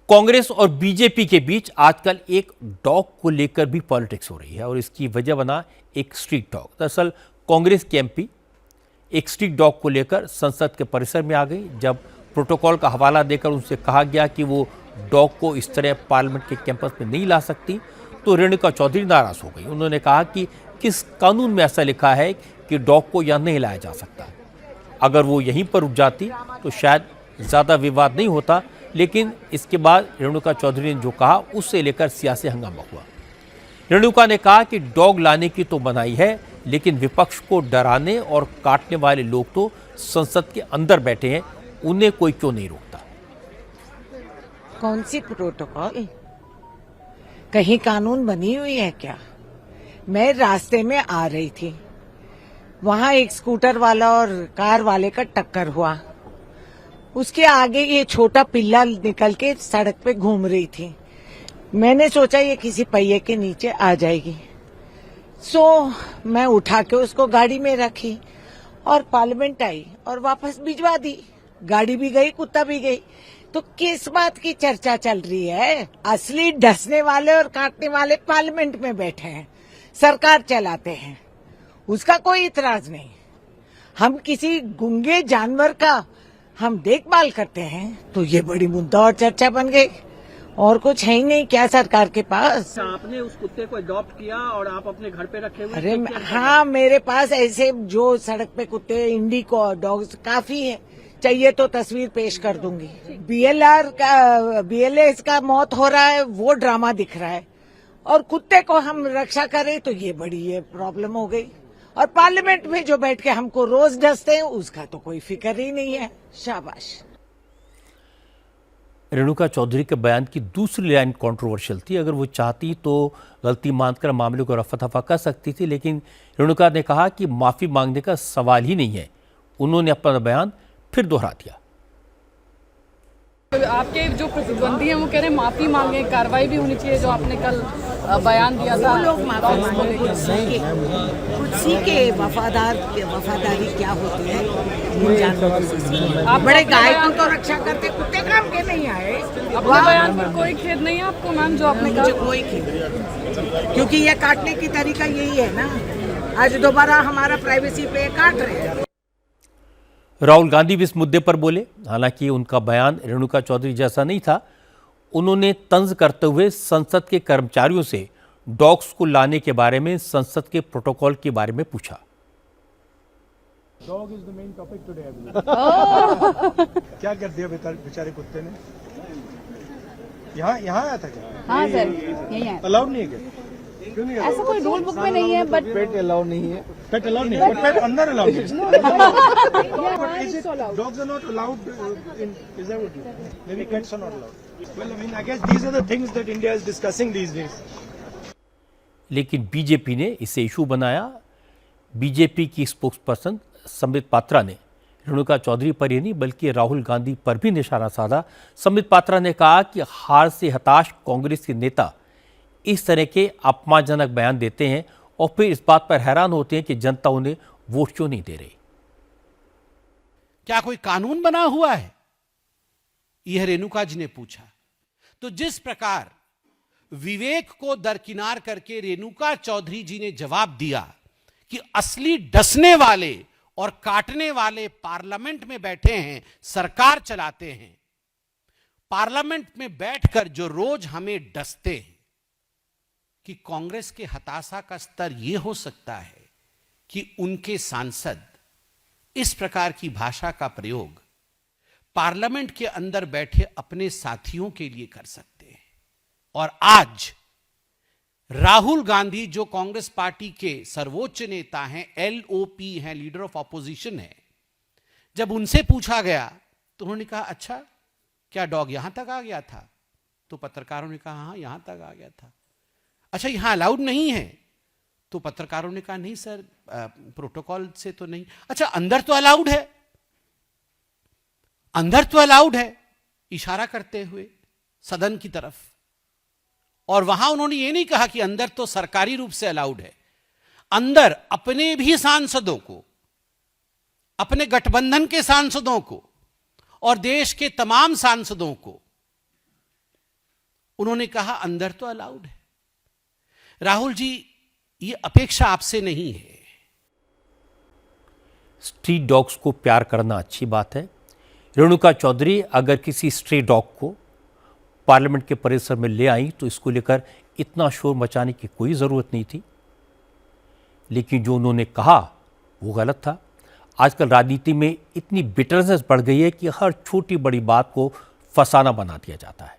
कांग्रेस और बीजेपी के बीच आजकल एक डॉग को लेकर भी पॉलिटिक्स हो रही है और इसकी वजह बना एक स्ट्रीट डॉग। दरअसल कांग्रेस के एमपी एक स्ट्रीट डॉग को लेकर संसद के परिसर में आ गई। जब प्रोटोकॉल का हवाला देकर उनसे कहा गया कि वो डॉग को इस तरह पार्लियामेंट के कैंपस में नहीं ला सकती तो रेणुका चौधरी नाराज हो गई। उन्होंने कहा कि किस कानून में ऐसा लिखा है कि डॉग को यहाँ नहीं लाया जा सकता। अगर वो यहीं पर रुक जाती तो शायद ज़्यादा विवाद नहीं होता, लेकिन इसके बाद रेणुका चौधरी ने जो कहा उससे लेकर सियासी हंगामा हुआ। रेणुका ने कहा कि डॉग लाने की तो मनाही है, लेकिन विपक्ष को डराने और काटने वाले लोग तो संसद के अंदर बैठे हैं, उन्हें कोई क्यों नहीं रोकता। कौन सी प्रोटोकॉल? कहीं कानून बनी हुई है क्या? मैं रास्ते में आ रही थी, वहां एक स्कूटर वाला और कार वाले का टक्कर हुआ। उसके आगे ये छोटा पिल्ला निकल के सड़क पे घूम रही थी। मैंने सोचा ये किसी पहिए के नीचे आ जाएगी, मैं उठा के उसको गाड़ी में रखी और पार्लियामेंट आई और वापस भिजवा दी। गाड़ी भी गई, कुत्ता भी गई। तो किस बात की चर्चा चल रही है? असली डसने वाले और काटने वाले पार्लियामेंट में बैठे हैं, सरकार चलाते हैं, उसका कोई इतराज नहीं। हम किसी गूंगे जानवर का हम देखभाल करते हैं तो ये बड़ी मुद्दा और चर्चा बन गई। और कुछ है ही नहीं क्या सरकार के पास? आपने उस कुत्ते को अडॉप्ट किया और आप अपने घर पे रखे हुए? अरे हाँ, मेरे पास ऐसे जो सड़क पे कुत्ते, इंडिको डॉग्स काफी है। चाहिए तो तस्वीर पेश कर दूंगी। BLS का मौत हो रहा है, वो ड्रामा दिख रहा है, और कुत्ते को हम रक्षा करें तो ये बड़ी ये प्रॉब्लम हो गई। और पार्लियामेंट में जो बैठ के हमको रोज डसते हैं उसका तो कोई फिक्र ही नहीं है। शाबाश। रेणुका चौधरी के बयान की दूसरी लाइन कंट्रोवर्शियल थी। अगर वो चाहती तो गलती मानकर मामले को रफा दफा कर सकती थी, लेकिन रेणुका ने कहा कि माफी मांगने का सवाल ही नहीं है। उन्होंने अपना बयान फिर दोहरा दिया। आपके जो प्रतिद्वंदी हैं वो कह रहे हैं माफी मांगे, कार्रवाई भी होनी चाहिए, जो आपने कल बयान दिया था। वो लोग माफी मांगे, कुछ सीखे वफादारी क्या होती है इन जानवरों से। आप बड़े गाय को तो रक्षा करते, कुत्ते काम के नहीं आए। अपने बयान पर कोई खेद नहीं है आपको मैम, जो आपने कहा? कोई खेद नहीं, क्योंकि ये काटने की तरीका यही है ना। आज दोबारा हमारा प्राइवेसी पे काट रहे हैं। राहुल गांधी भी इस मुद्दे पर बोले। हालांकि उनका बयान रेणुका चौधरी जैसा नहीं था। उन्होंने तंज करते हुए संसद के कर्मचारियों से डॉग्स को लाने के बारे में, संसद के प्रोटोकॉल के बारे में पूछा। Dog is the main topic today I believe. क्या कर दिया बेचारे कुत्ते ने? यहाँ आया था क्या? हाँ सर, यही है। अलाउड नहीं है क्या? क्यों नहीं? ऐसा कोई रूल बुक में नहीं है, बट पेट अलाउड नहीं है। पेट अलाउड नहीं है, बट पेट अंदर अलाउड है। Dogs are not allowed in, is that what you? Maybe pets are not allowed. Well, I mean, I guess these are the things that India is discussing these days. लेकिन BJP ने इसे issue बनाया। BJP की spokesperson Sambit Patra ने रेणुका चौधरी पर ही नहीं बल्कि राहुल गांधी पर भी निशाना साधा। संबित पात्रा ने कहा कि हार से हताश कांग्रेस के नेता इस तरह के अपमानजनक बयान देते हैं और फिर इस बात पर हैरान होते हैं कि जनता उन्हें वोट क्यों नहीं दे रही। क्या कोई कानून बना हुआ है? यह रेणुका जी ने पूछा। तो जिस प्रकार विवेक को दरकिनार करके रेणुका चौधरी जी ने जवाब दिया कि असली डसने वाले और काटने वाले पार्लियामेंट में बैठे हैं, सरकार चलाते हैं। पार्लियामेंट में बैठकर जो रोज हमें डसते हैं, कि कांग्रेस के हताशा का स्तर यह हो सकता है कि उनके सांसद इस प्रकार की भाषा का प्रयोग पार्लियामेंट के अंदर बैठे अपने साथियों के लिए कर सकते हैं। और आज राहुल गांधी जो कांग्रेस पार्टी के सर्वोच्च नेता हैं, LOP हैं, लीडर ऑफ ऑपोजिशन है, जब उनसे पूछा गया तो उन्होंने कहा अच्छा क्या डॉग यहां तक आ गया था? तो पत्रकारों ने कहा हाँ यहां तक आ गया था। अच्छा यहां अलाउड नहीं है? तो पत्रकारों ने कहा नहीं सर, प्रोटोकॉल से तो नहीं। अच्छा अंदर तो अलाउड है, अंदर तो अलाउड है, इशारा करते हुए सदन की तरफ। और वहां उन्होंने ये नहीं कहा कि अंदर तो सरकारी रूप से अलाउड है। अंदर अपने भी सांसदों को, अपने गठबंधन के सांसदों को और देश के तमाम सांसदों को उन्होंने कहा अंदर तो अलाउड है। राहुल जी, ये अपेक्षा आपसे नहीं है। स्ट्रीट डॉग्स को प्यार करना अच्छी बात है। रेणुका चौधरी अगर किसी स्ट्री डॉग को पार्लियामेंट के परिसर में ले आई तो इसको लेकर इतना शोर मचाने की कोई ज़रूरत नहीं थी, लेकिन जो उन्होंने कहा वो गलत था। आजकल राजनीति में इतनी बिटरनेस बढ़ गई है कि हर छोटी बड़ी बात को फसाना बना दिया जाता है।